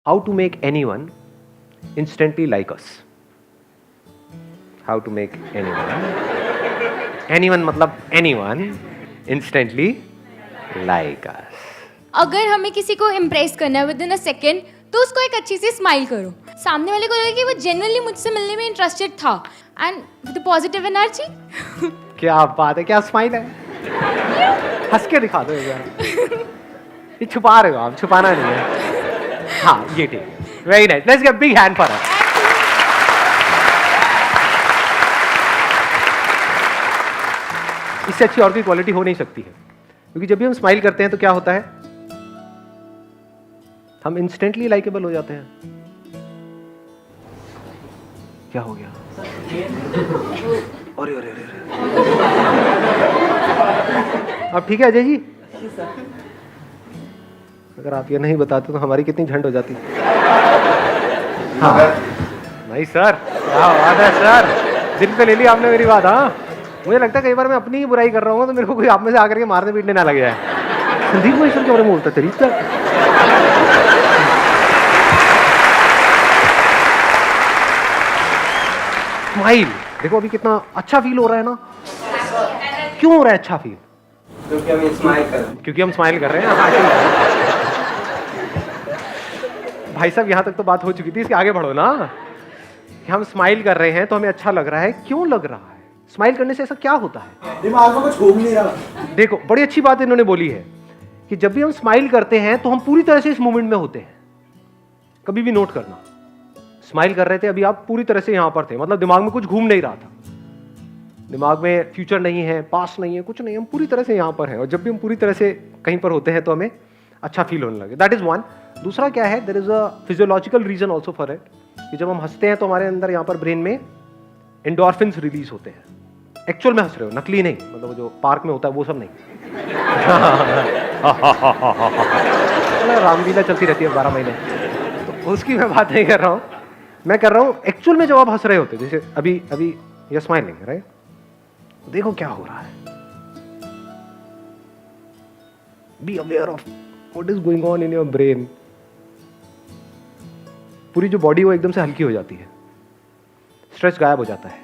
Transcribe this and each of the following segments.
How to make anyone instantly like us. How to make anyone मतलब anyone instantly like us. अगर हमें किसी को इम्प्रेस करना है विद इन अ सेकेंड तो उसको एक अच्छी सी स्माइल करो. सामने वाले को लगे कि वो जेन्युइनली मुझसे मिलने में इंटरेस्टेड था एंड विद पॉजिटिव एनर्जी. क्या बात है, क्या स्माइल है. हंस के दिखा दो एक बार. ये छुपा रहे हो आप, छुपाना नहीं है. हाँ ये ठीक है. Very nice. Let's give big hand for her. इससे अच्छी और कोई क्वालिटी हो नहीं सकती है, क्योंकि जब भी हम स्माइल करते हैं तो क्या होता है, हम इंस्टेंटली लाइकेबल हो जाते हैं. क्या हो गया? अरे अरे अरे अब ठीक है अजय जी. अगर आप ये नहीं बताते तो हमारी कितनी झंड हो जाती. हाँ नहीं सर, क्या बात है सर, दिल पे ले ली आपने मेरी बात. हाँ मुझे लगता है कई बार मैं अपनी ही बुराई कर रहा हूँ तो मेरे को कोई आप में से आकर के मारने पीटने ना लग जाए. संदीप भाई सर के बारे में बोलता तरीका. स्माइल देखो अभी कितना अच्छा फील हो रहा है ना. क्यों हो रहा है अच्छा फील? क्योंकि हम स्माइल कर रहे हैं. भाई साहब यहाँ तक तो बात हो चुकी थी, इसके आगे बढ़ो ना. कि हम स्माइल कर रहे हैं तो हमें अच्छा लग रहा है. क्यों लग रहा है? स्माइल करने से ऐसा क्या होता है? दिमाग में कुछ घूम नहीं रहा. देखो बड़ी अच्छी बात इन्होंने बोली है कि जब भी हम स्माइल करते हैं तो हम पूरी तरह से इस मोमेंट में होते हैं. कभी भी नोट करना, स्माइल कर रहे थे अभी आप पूरी तरह से यहां पर थे, मतलब दिमाग में कुछ घूम नहीं रहा था. दिमाग में फ्यूचर नहीं है, पास्ट नहीं है, कुछ नहीं, हम पूरी तरह से यहां पर हैं. और जब भी हम पूरी तरह से कहीं पर होते हैं तो हमें अच्छा फील होने लगे. That is one. दूसरा क्या है, there is a physiological reason also for it, कि जब हम हंसते हैं तो हमारे अंदर यहाँ पर ब्रेन में एंडोर्फिन्स रिलीज होते हैं. एक्चुअल में हंस रहे हो, नकली नहीं, मतलब जो पार्क में होता है वो सब नहीं. रामलीला चलती रहती है 12 महीने, तो उसकी मैं बात नहीं कर रहा हूँ. मैं कर रहा हूँ एक्चुअल में जब आप हंस रहे होते, जैसे अभी अभी ये स्माइलिंग राइट. देखो क्या हो रहा है. Be aware of what is going on in your brain. पूरी जो बॉडी वो एकदम से हल्की हो जाती है, स्ट्रेस गायब हो जाता है.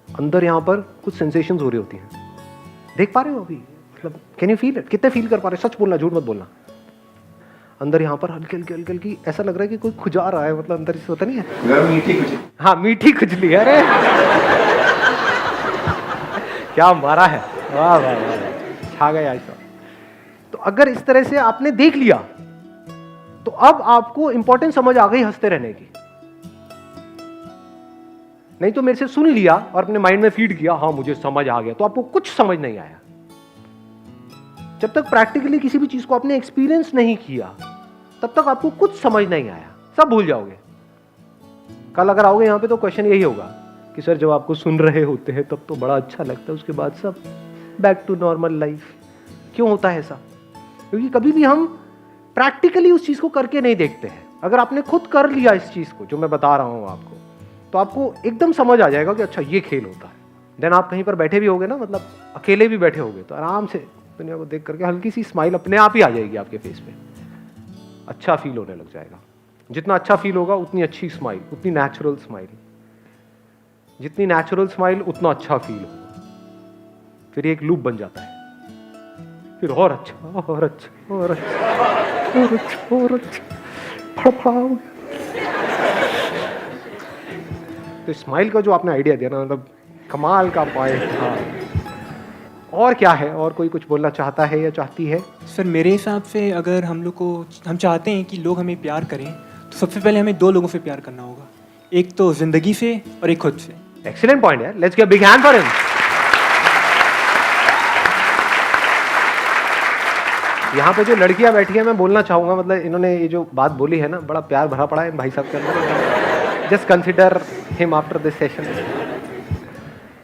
अंदर यहां पर कुछ सेंसेशंस हो रही होती हैं. देख पा रहे हो अभी, मतलब कैन यू फील इट? कितने फील कर पा रहे हो? सच बोलना, झूठ मत बोलना. अंदर यहाँ पर हल्की हल्की हल्की हल्की ऐसा लग रहा है कि कोई खुजा रहा है, मतलब अंदर से होता नहीं है मीठी खुजली. हाँ मीठी खुजली. अरे क्या मारा है, वाह वाह वाह, छा गया ऐसा. तो अगर इस तरह से आपने देख लिया तो अब आपको इंपॉर्टेंस समझ आ गई हंसते रहने की. नहीं तो मेरे से सुन लिया और अपने माइंड में फीड किया, हाँ मुझे समझ आ गया, तो आपको कुछ समझ नहीं आया. जब तक प्रैक्टिकली किसी भी चीज को आपने एक्सपीरियंस नहीं किया तब तक आपको कुछ समझ नहीं आया. सब भूल जाओगे. कल अगर आओगे यहाँ पे तो क्वेश्चन यही होगा कि सर जब आपको सुन रहे होते हैं तब तो बड़ा अच्छा लगता है, उसके बाद सब बैक टू नॉर्मल लाइफ. क्यों होता है ऐसा? क्योंकि कभी भी हम प्रैक्टिकली उस चीज को करके नहीं देखते हैं. अगर आपने खुद कर लिया इस चीज को जो मैं बता रहा हूं आपको, तो आपको एकदम समझ आ जाएगा कि अच्छा ये खेल होता है. देन आप कहीं पर बैठे भी होगे ना, मतलब अकेले भी बैठे होगे, तो आराम से दुनिया को देख करके हल्की सी स्माइल अपने आप ही आ जाएगी आपके फेस पे. अच्छा फील होने लग जाएगा. जितना अच्छा फील होगा उतनी अच्छी स्माइल, उतनी नेचुरल स्माइल. जितनी नेचुरल स्माइल उतना अच्छा फील होगा. फिर एक लूप बन जाता है. फिर और अच्छा और अच्छा और अच्छा और अच्छा और अच्छा फड़फड़ाओ. तो स्माइल का जो आपने आइडिया दिया ना, मतलब कमाल का पॉइंट था. और क्या है, और कोई कुछ बोलना चाहता है या चाहती है? सर मेरे हिसाब से अगर हम चाहते हैं कि लोग हमें प्यार करें तो सबसे पहले हमें 2 लोगों से प्यार करना होगा. एक तो जिंदगी से और एक खुद से. एक्सीलेंट पॉइंट है. Let's give big hand for him. यहाँ पे जो लड़कियां बैठी हैं मैं बोलना चाहूंगा, मतलब इन्होंने ये जो बात बोली है ना, बड़ा प्यार भरा पड़ा है भाई साहब के अंदर. Just consider him after this session.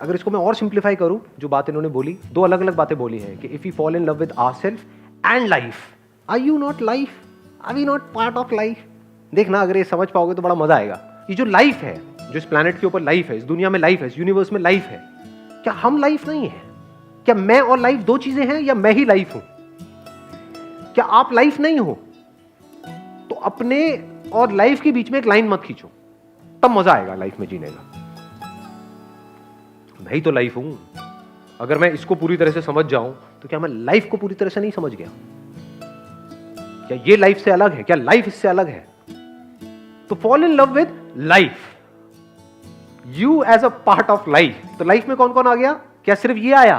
अगर इसको मैं और सिंप्लीफाई करूं, जो बात इन्होंने बोली, 2 अलग अलग बातें बोली हैं कि if you fall in love with ourselves and life, are you not life? Are we not part of life? देखना, अगर ये समझ पाओगे तो बड़ा मजा आएगा. ये जो लाइफ है, जो इस प्लैनेट के ऊपर लाइफ है, इस दुनिया में लाइफ है, इस यूनिवर्स में लाइफ है, क्या हम लाइफ नहीं है? क्या मैं और लाइफ 2 चीजें हैं, या मैं ही लाइफ हूं? क्या आप लाइफ नहीं हो? अपने और लाइफ के बीच में एक लाइन मत खींचो, तब मजा आएगा लाइफ में जीने का। मैं ही तो लाइफ हूं। अगर मैं इसको पूरी तरह से समझ जाऊं तो क्या मैं लाइफ को पूरी तरह से नहीं समझ गया? क्या ये लाइफ से अलग है? क्या लाइफ इससे अलग है? तो fall in love with life, you as a part of life. तो लाइफ में कौन कौन आ गया? क्या सिर्फ ये आया?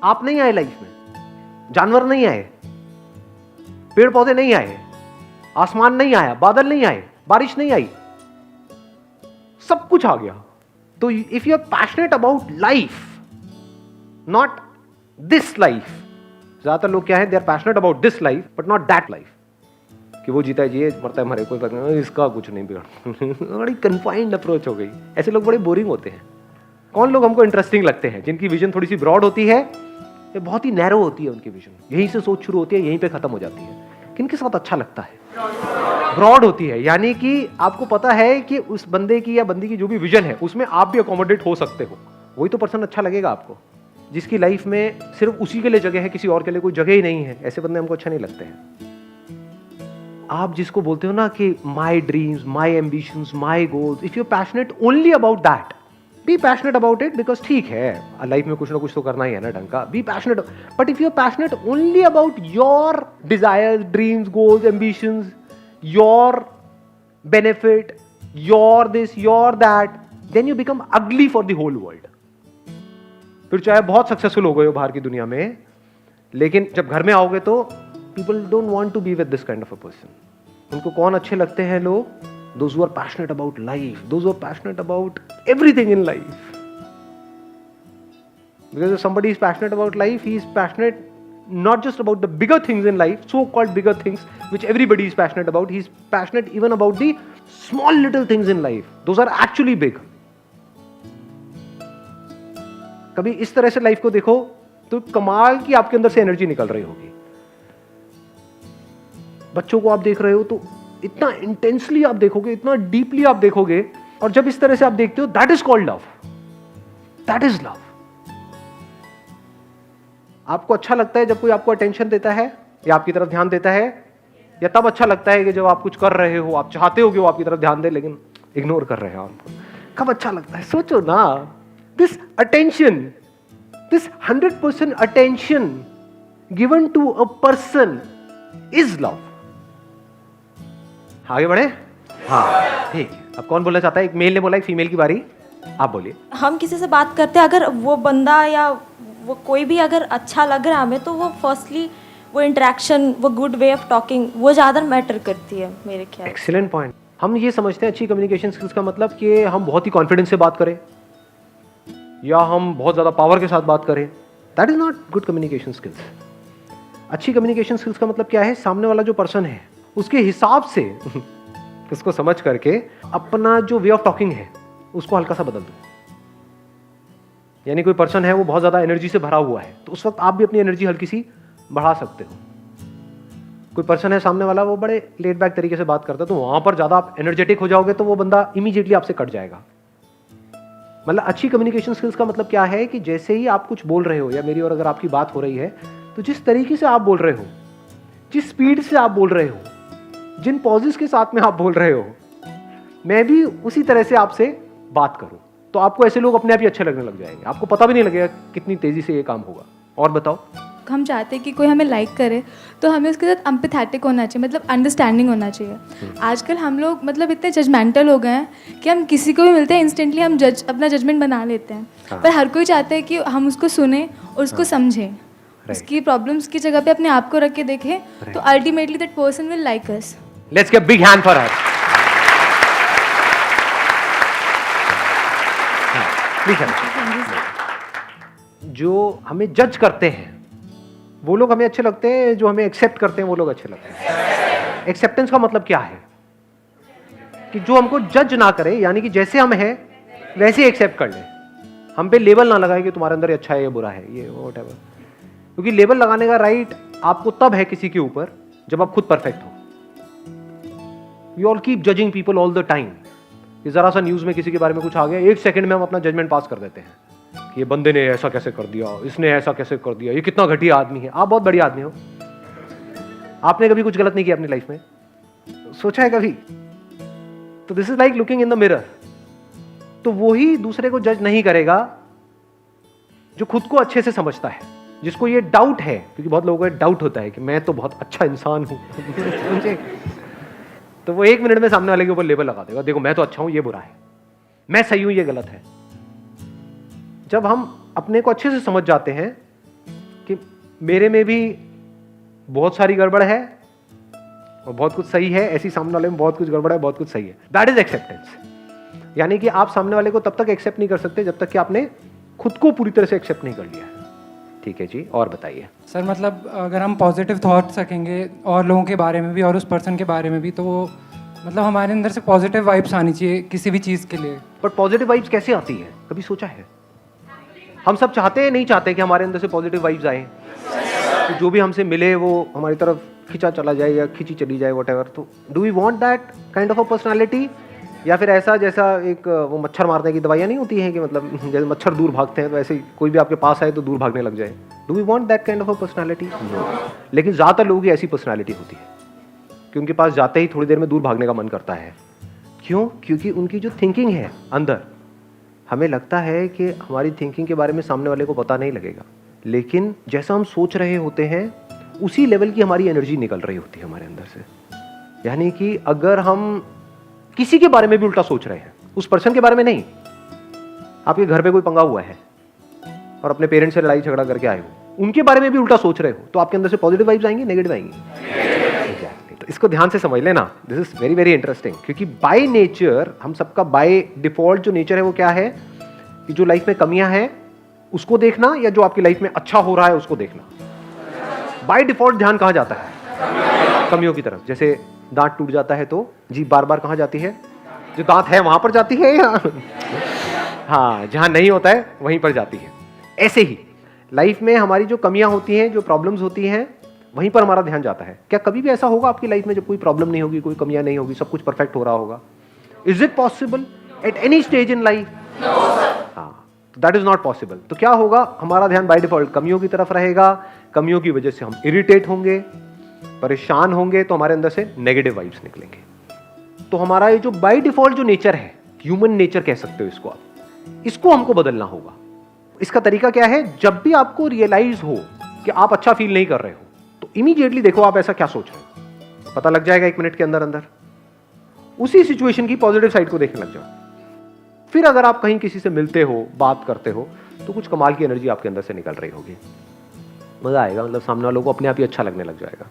आप नहीं आए लाइफ में, जानवर नहीं आए, पेड़ पौधे नहीं आए, आसमान नहीं आया, बादल नहीं आए, बारिश नहीं आई, सब कुछ आ गया। तो if you are passionate about life, not this life, ज्यादातर लोग क्या है, they are passionate about this life but not that life, कि वो जीता है जिए, मरता है मरे, कोई फर्क नहीं, इसका कुछ नहीं बिगड़। बड़ी कन्फाइंड अप्रोच हो गई। ऐसे लोग बड़े बोरिंग होते हैं। कौन लोग हमको इंटरेस्टिंग लगते हैं? जिनकी विजन थोड़ी सी ब्रॉड होती है, ये बहुत ही नैरो होती है उनकी विजन, यहीं से सोच शुरू होती है, यहीं पे खत्म हो जाती है। किनके साथ अच्छा लगता है? ब्रॉड होती है, यानी कि आपको पता है कि उस बंदे की या बंदी की जो भी विजन है उसमें आप भी अकोमोडेट हो सकते हो। वही तो पर्सन अच्छा लगेगा आपको। जिसकी लाइफ में सिर्फ उसी के लिए जगह है, किसी और के लिए कोई जगह ही नहीं है, ऐसे बंदे हमको अच्छे नहीं लगते हैं। आप जिसको बोलते हो ना कि my dreams, my ambitions, my goals, if you are passionate only about that, be passionate about it, because ठीक है लाइफ में कुछ ना कुछ तो करना ही है ना ढंग का, be passionate. But if you are passionate only about your desires, dreams, goals, ambitions, your benefit, your this, your that, then you become ugly for the whole world. फिर चाहे बहुत सक्सेसफुल हो गए हो बाहर की दुनिया में, लेकिन जब घर में आओगे तो people don't want to be with this kind of a person. उनको कौन अच्छे लगते हैं लोग? Those who are passionate about life, those who are passionate about everything in life. Because if somebody is passionate about life, he is passionate not just about the bigger things in life, so-called bigger things, which everybody is passionate about. He is passionate even about the small little things in life. Those are actually big. कभी इस तरह से life को देखो तो कमाल की आपके अंदर से एनर्जी निकल रही होगी। बच्चों को आप देख रहे हो तो इतना इंटेंसली आप देखोगे, इतना डीपली आप देखोगे, और जब इस तरह से आप देखते हो, that is called love, that is love. आपको अच्छा लगता है जब कोई आपको अटेंशन देता है या आपकी तरफ ध्यान देता है, या तब अच्छा लगता है कि जब आप कुछ कर रहे हो, आप चाहते हो कि वो आपकी तरफ ध्यान दे लेकिन इग्नोर कर रहे हो आपको? कब अच्छा लगता है? सोचो ना। This attention, this 100% attention given to a person is love. आगे बढ़े? हाँ ठीक है। अब कौन बोलना चाहता है? एक मेल ने बोला, एक फीमेल की बारी, आप बोलिए। हम किसी से बात करते हैं, अगर वो बंदा या वो कोई भी अगर अच्छा लग रहा है हमें, तो वो फर्स्टली वो इंटरेक्शन, वो गुड वे ऑफ टॉकिंग, वो ज़्यादा मैटर करती है मेरे ख्याल। Excellent point. हम ये समझते हैं अच्छी कम्युनिकेशन स्किल्स का मतलब कि हम बहुत ही कॉन्फिडेंस से बात करें या हम बहुत ज़्यादा पावर के साथ बात करें। That is not good communication skills. अच्छी कम्युनिकेशन स्किल्स का मतलब क्या है? सामने वाला जो पर्सन है उसके हिसाब से उसको समझ करके अपना जो वे ऑफ टॉकिंग है उसको हल्का सा बदल दो। यानी कोई पर्सन है वो बहुत ज़्यादा एनर्जी से भरा हुआ है, तो उस वक्त आप भी अपनी एनर्जी हल्की सी बढ़ा सकते हो। कोई पर्सन है सामने वाला, वो बड़े लेट बैक तरीके से बात करता है, तो वहां पर ज़्यादा आप एनर्जेटिक हो जाओगे तो वो बंदा इमीडिएटली आपसे कट जाएगा। मतलब अच्छी कम्युनिकेशन स्किल्स का मतलब क्या है कि जैसे ही आप कुछ बोल रहे हो या मेरी और अगर आपकी बात हो रही है, तो जिस तरीके से आप बोल रहे हो, जिस स्पीड से आप बोल रहे हो, जिन पॉजेस के साथ में आप बोल रहे हो, मैं भी उसी तरह से आपसे बात करूं, तो आपको ऐसे लोग अपने आप ही अच्छे लगने लग जाएंगे। आपको पता भी नहीं लगेगा कितनी तेजी से ये काम होगा। और बताओ। हम चाहते हैं कि कोई हमें लाइक करे तो हमें उसके साथ एम्पैथेटिक होना चाहिए, मतलब अंडरस्टैंडिंग होना चाहिए। आजकल हम लोग मतलब इतने जजमेंटल हो गए हैं कि हम किसी को भी मिलते हैं इंस्टेंटली हम अपना जजमेंट बना लेते हैं। पर हर कोई चाहता है कि हम उसको सुने और उसको समझें, उसकी प्रॉब्लम्स की जगह पे अपने आप को रख के देखें, तो ultimately that person will like us. Let's give big hand for her. जो हमें जज करते हैं वो लोग हमें अच्छे लगते हैं, जो हमें एक्सेप्ट करते हैं वो लोग अच्छे लगते हैं। एक्सेप्टेंस का मतलब क्या है? कि जो हमको जज ना करे, यानी कि जैसे हम हैं वैसे ही एक्सेप्ट कर ले, हम पे लेबल ना लगाए कि तुम्हारे अंदर ये अच्छा है, ये बुरा है, ये व्हाटएवर। क्योंकि लेबल लगाने का राइट आपको तब है किसी के ऊपर जब आप खुद परफेक्ट हो। You all keep judging people all the time. जरा सा न्यूज में किसी के बारे में कुछ आ गया, एक सेकंड में हम अपना जजमेंट पास कर देते हैं कि ये बंदे ने ऐसा कैसे कर दिया, इसने ऐसा कैसे कर दिया, ये कितना घटिया आदमी है। आप बहुत बढ़िया आदमी हो, आपने कभी कुछ गलत नहीं किया अपनी लाइफ में, सोचा है कभी? तो this is like looking in the mirror. तो वो ही दूसरे को जज नहीं करेगा जो खुद को अच्छे से समझता है, जिसको ये डाउट है, क्योंकि बहुत लोगों को डाउट होता है कि मैं तो बहुत अच्छा इंसान हूं समझे? तो वो 1 मिनट में सामने वाले के ऊपर लेबल लगा देगा, देखो मैं तो अच्छा हूं, ये बुरा है, मैं सही हूं, ये गलत है। जब हम अपने को अच्छे से समझ जाते हैं कि मेरे में भी बहुत सारी गड़बड़ है और बहुत कुछ सही है, ऐसी सामने वाले में बहुत कुछ गड़बड़ है, बहुत कुछ सही है, दैट इज एक्सेप्टेंस। यानी कि आप सामने वाले को तब तक एक्सेप्ट नहीं कर सकते जब तक कि आपने खुद को पूरी तरह से एक्सेप्ट नहीं कर लिया है। ठीक है जी, और बताइए। सर मतलब अगर हम पॉजिटिव थॉट्स रखेंगे और लोगों के बारे में भी और उस पर्सन के बारे में भी, तो मतलब हमारे अंदर से पॉजिटिव वाइब्स आनी चाहिए किसी भी चीज़ के लिए। बट पॉजिटिव वाइब्स कैसे आती है, कभी सोचा है? हम सब चाहते हैं, नहीं चाहते कि हमारे अंदर से पॉजिटिव वाइब्स आए, तो जो भी हमसे मिले वो हमारी तरफ खिंचा चला जाए या खिंची चली जाए, वट एवर। तो do we want that kind of a personality, या फिर ऐसा जैसा एक वो मच्छर मारने की दवाइयाँ नहीं होती हैं कि मतलब जैसे मच्छर दूर भागते हैं तो ऐसे कोई भी आपके पास आए तो दूर भागने लग जाए? Do we want that kind of a personality? No. लेकिन ज़्यादातर लोगों की ऐसी पर्सनैलिटी होती है कि उनके पास जाते ही थोड़ी देर में दूर भागने का मन करता है। क्यों? क्योंकि उनकी जो थिंकिंग है अंदर, हमें लगता है कि हमारी थिंकिंग के बारे में सामने वाले को पता नहीं लगेगा, लेकिन जैसा हम सोच रहे होते हैं उसी लेवल की हमारी एनर्जी निकल रही होती है हमारे अंदर से। यानी कि अगर हम किसी के बारे में भी उल्टा सोच रहे हैं, उस पर्सन के बारे में नहीं, आपके घर पे कोई पंगा हुआ है और अपने पेरेंट्स से लड़ाई झगड़ा करके आए हो, उनके बारे में भी उल्टा सोच रहे हो, तो आपके अंदर से पॉजिटिव वाइब्स आएंगी, नेगेटिव आएंगी? Exactly. तो इसको ध्यान से समझ लेना, this is very very interesting. क्योंकि बाय नेचर हम सबका बाय डिफॉल्ट जो नेचर है वो क्या है कि जो लाइफ में कमियां हैं उसको देखना, या जो आपकी लाइफ में अच्छा हो रहा है उसको देखना। बाय डिफॉल्ट ध्यान कहाँ जाता है? कमियों की तरफ। जैसे दांत टूट जाता है तो जीभ बार बार कहाँ जाती है? जो दांत है वहां पर जाती है, या हाँ जहां नहीं होता है वहीं पर जाती है। ऐसे ही लाइफ में हमारी जो कमियां होती हैं, जो प्रॉब्लम्स होती हैं, वहीं पर हमारा ध्यान जाता है। क्या कभी भी ऐसा होगा आपकी लाइफ में जब कोई प्रॉब्लम नहीं होगी, कोई कमियां नहीं होगी, सब कुछ परफेक्ट हो रहा होगा? Is it possible at any stage in life? हाँ, दैट इज नॉट पॉसिबल। तो क्या होगा, हमारा ध्यान बाय डिफॉल्ट कमियों की तरफ रहेगा। कमियों की वजह से हम इरिटेट होंगे, परेशान होंगे, तो हमारे अंदर से नेगेटिव वाइब्स निकलेंगे। तो हमारा ये जो बाय डिफॉल्ट जो नेचर है, ह्यूमन नेचर कह सकते हो इसको आप, इसको हमको बदलना होगा। इसका तरीका क्या है? जब भी आपको रियलाइज हो कि आप अच्छा फील नहीं कर रहे हो, तो इमीडिएटली देखो आप ऐसा क्या सोच रहे हो, पता लग जाएगा 1 मिनट के अंदर अंदर। उसी सिचुएशन की पॉजिटिव साइड को देखने लग जाओ। फिर अगर आप कहीं किसी से मिलते हो, बात करते हो, तो कुछ कमाल की एनर्जी आपके अंदर से निकल रही होगी, मजा आएगा, मतलब सामने वालों को अपने आप ही अच्छा लगने लग जाएगा।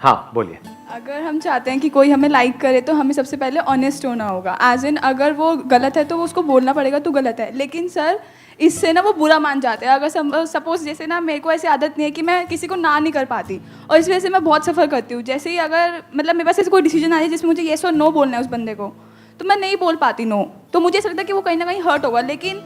हाँ बोलिए। अगर हम चाहते हैं कि कोई हमें लाइक करे तो हमें सबसे पहले ऑनेस्ट होना होगा। एज इन अगर वो गलत है तो वो उसको बोलना पड़ेगा तो गलत है, लेकिन सर इससे ना वो बुरा मान जाते हैं। अगर सपोज जैसे ना मेरे को ऐसी आदत नहीं है कि मैं किसी को ना नहीं कर पाती, और इस वजह से मैं बहुत सफ़र करती हूँ। जैसे ही अगर मतलब मेरे पास ऐसे कोई डिसीजन आ जाए जिसमें मुझे येस और नो बोलना है उस बंदे को, तो मैं नहीं बोल पाती नो, तो मुझे ऐसा लगता है कि वो कहीं ना कहीं हर्ट होगा। लेकिन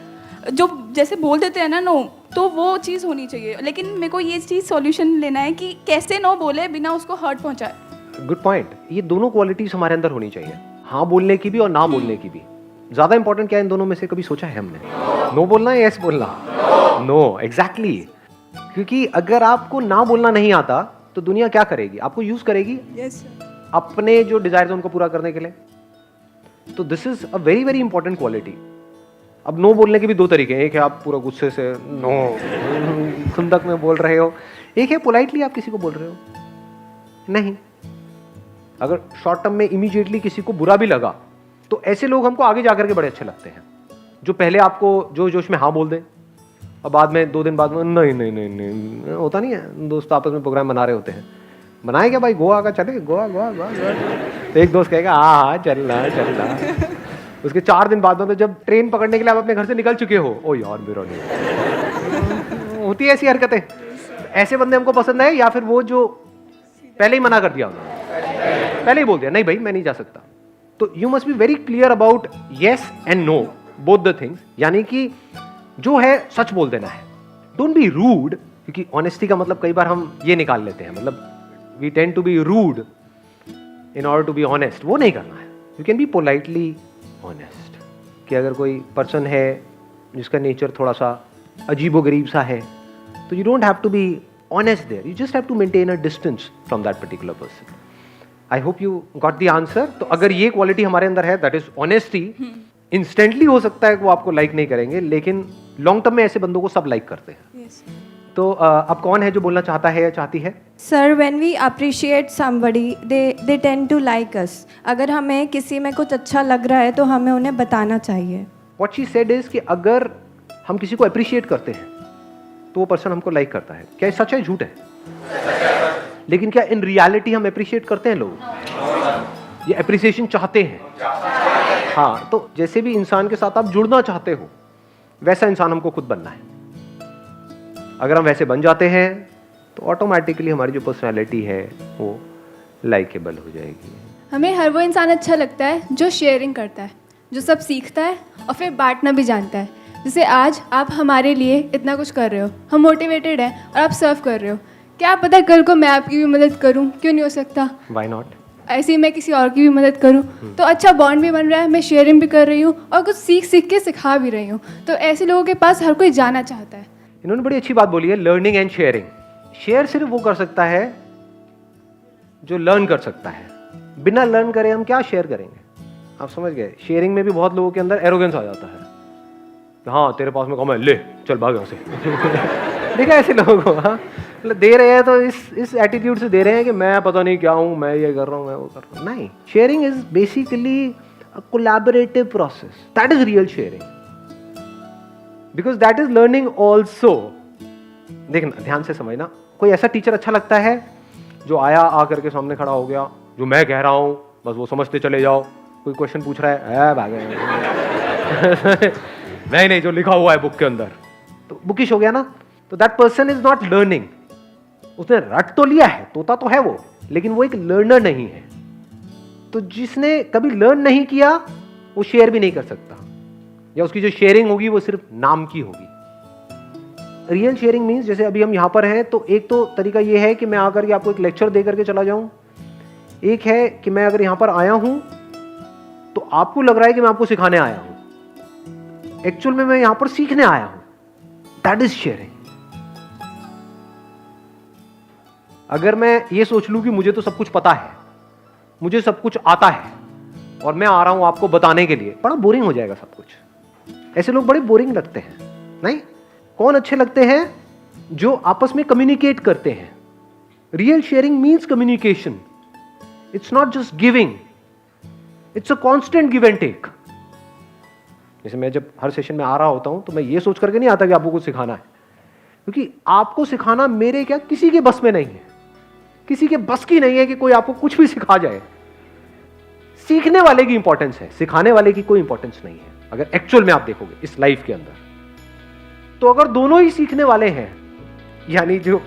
जो जैसे बोल देते हैं ना नो, तो वो चीज़ होनी चाहिए। लेकिन मेरे को ये चीज़ सॉल्यूशन लेना है कि कैसे नो बोले बिना उसको हर्ट पहुंचाए। Good point. ये दोनों क्वालिटीज हमारे अंदर होनी चाहिए, हाँ बोलने की भी और ना बोलने की भी। ज्यादा इंपॉर्टेंट क्या है इन दोनों में से, कभी सोचा है हमने? नो बोलना है, यस बोलना? No, exactly. क्योंकि अगर आपको ना बोलना नहीं आता तो दुनिया क्या करेगी? आपको यूज करेगी अपने जो डिजायर उनको पूरा करने के लिए। तो this is a very very important quality. अब नो बोलने के भी 2 तरीके हैं। एक है आप पूरा गुस्से से नो खुंदक में बोल रहे हो, एक है पोलाइटली आप किसी को बोल रहे हो नहीं। अगर शॉर्ट टर्म में इमीडिएटली किसी को बुरा भी लगा, तो ऐसे लोग हमको आगे जाकर के बड़े अच्छे लगते हैं, जो पहले आपको जो जोश में हाँ बोल दें और बाद में 2 दिन बाद में नहीं नहीं नहीं नहीं। होता नहीं है, दोस्त आपस में प्रोग्राम बना रहे होते हैं, बनाए क्या भाई गोवा का, चले गोवा गोवा गोवा, तो एक दोस्त कहेगा हाँ चलना चलना। उसके 4 दिन बाद में तो जब ट्रेन पकड़ने के लिए आप अपने घर से निकल चुके हो, ओ यार मेरा नहीं। होती है ऐसी हरकतें। ऐसे बंदे हमको पसंद है, या फिर वो जो पहले ही मना कर दिया उन्होंने, पहले ही बोल दिया नहीं भाई मैं नहीं जा सकता। तो you must be very clear about yes and no, both the things. यानी कि जो है सच बोल देना है, डोंट बी रूड। क्योंकि ऑनेस्टी का मतलब कई बार हम ये निकाल लेते हैं, मतलब we tend to be rude in order to be honest. वो नहीं करना है। You can be politely honest. कि अगर कोई पर्सन है जिसका नेचर थोड़ा सा अजीबोगरीब सा है, तो you don't have to be honest there, you just have to maintain a distance from that particular person. I hope you got the answer. तो अगर ये क्वालिटी हमारे अंदर है, दैट इज ऑनेस्टी, इंस्टेंटली हो सकता है कि वो आपको लाइक नहीं करेंगे, लेकिन लॉन्ग टर्म में ऐसे बंदों को सब लाइक करते हैं। Yes. तो अब कौन है जो बोलना चाहता है या चाहती है? Sir, when we appreciate somebody they tend to like us. अगर हमें किसी में कुछ अच्छा लग रहा है तो हमें उन्हें बताना चाहिए। व्हाट शी सेड इज कि अगर हम किसी को अप्रिशिएट करते हैं तो वो पर्सन हमको लाइक करता है। क्या ये सच है, झूठ है? लेकिन क्या इन रियलिटी हम अप्रिशिएट करते हैं? लोग ये अप्रिसिएशन चाहते हैं। हाँ, तो जैसे भी इंसान के साथ आप जुड़ना चाहते हो, वैसा इंसान हमको खुद बनना है। अगर हम वैसे बन जाते हैं तो ऑटोमेटिकली हमारी जो पर्सनैलिटी है वो लाइकेबल हो जाएगी। हमें हर वो इंसान अच्छा लगता है जो शेयरिंग करता है, जो सब सीखता है और फिर बांटना भी जानता है। जैसे आज आप हमारे लिए इतना कुछ कर रहे हो, हम मोटिवेटेड हैं और आप सर्व कर रहे हो। क्या पता कल को मैं आपकी भी मदद करूं, क्यों नहीं हो सकता? Why not? ऐसे ही मैं किसी और की भी मदद करूं तो अच्छा बॉन्ड भी बन रहा है, मैं शेयरिंग भी कर रही हूँ और कुछ सीख के सिखा भी रही हूँ। तो ऐसे लोगों के पास हर कोई जाना चाहता है। इन्होंने बड़ी अच्छी बात बोली है, लर्निंग एंड शेयरिंग। शेयर सिर्फ वो कर सकता है जो लर्न कर सकता है। बिना लर्न करे हम क्या शेयर करेंगे? आप समझ गए? शेयरिंग में भी बहुत लोगों के अंदर एरोगेंस आ जाता है। हाँ, तेरे पास में कम है, ले चल भाग यहाँ से। देखा ऐसे लोगों को? हाँ, मतलब दे रहे हैं तो इस एटीट्यूड से दे रहे हैं कि मैं पता नहीं क्या हूँ, मैं ये कर रहा हूँ, मैं वो कर रहा हूँ। नहीं, sharing is basically a collaborative process. That is real sharing, because that is learning also. देखना, ध्यान से समझना। कोई ऐसा टीचर अच्छा लगता है जो आया, आकर के सामने खड़ा हो गया, जो मैं कह रहा हूँ बस वो समझते चले जाओ। कोई क्वेश्चन पूछ रहा है, भागे। नहीं, जो लिखा हुआ है बुक के अंदर, तो बुकिश हो गया ना। तो that person is not learning. उसने रट तो लिया है, तोता तो है वो, लेकिन वो एक लर्नर नहीं है। तो जिसने कभी लर्न नहीं किया वो शेयर भी नहीं कर सकता, या उसकी जो शेयरिंग होगी वो सिर्फ नाम की होगी। रियल शेयरिंग मीन्स, जैसे अभी हम यहाँ पर हैं, तो एक तो तरीका ये है कि मैं आकर के आपको एक लेक्चर दे करके चला जाऊं। एक है कि मैं अगर यहाँ पर आया हूं तो आपको लग रहा है कि मैं आपको सिखाने आया हूं, एक्चुअल में मैं यहाँ पर सीखने आया हूं। That is sharing. अगर मैं ये सोच लूं कि मुझे तो सब कुछ पता है, मुझे सब कुछ आता है और मैं आ रहा हूं आपको बताने के लिए, बड़ा बोरिंग हो जाएगा सब कुछ। ऐसे लोग बड़े बोरिंग लगते हैं। नहीं, कौन अच्छे लगते हैं? जो आपस में कम्युनिकेट करते हैं। Real sharing means communication. It's not just giving, it's a constant give and take. जैसे मैं जब हर सेशन में आ रहा होता हूं तो मैं ये सोच करके नहीं आता कि आपको कुछ सिखाना है, क्योंकि आपको सिखाना मेरे क्या किसी के बस में नहीं है। किसी के बस की नहीं है कि कोई आपको कुछ भी सिखा जाए। सीखने वाले की इंपॉर्टेंस है, सिखाने वाले की कोई इंपॉर्टेंस नहीं है। अगर एक्चुअल में आप देखोगे इस लाइफ के अंदर, तो अगर दोनों ही सीखने वाले हैं, यानी जो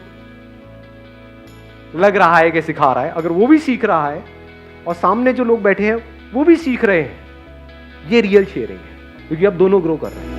लग रहा है कि सिखा रहा है, अगर वो भी सीख रहा है और सामने जो लोग बैठे हैं वो भी सीख रहे हैं, ये रियल शेयरिंग है, क्योंकि अब दोनों ग्रो कर रहे हैं।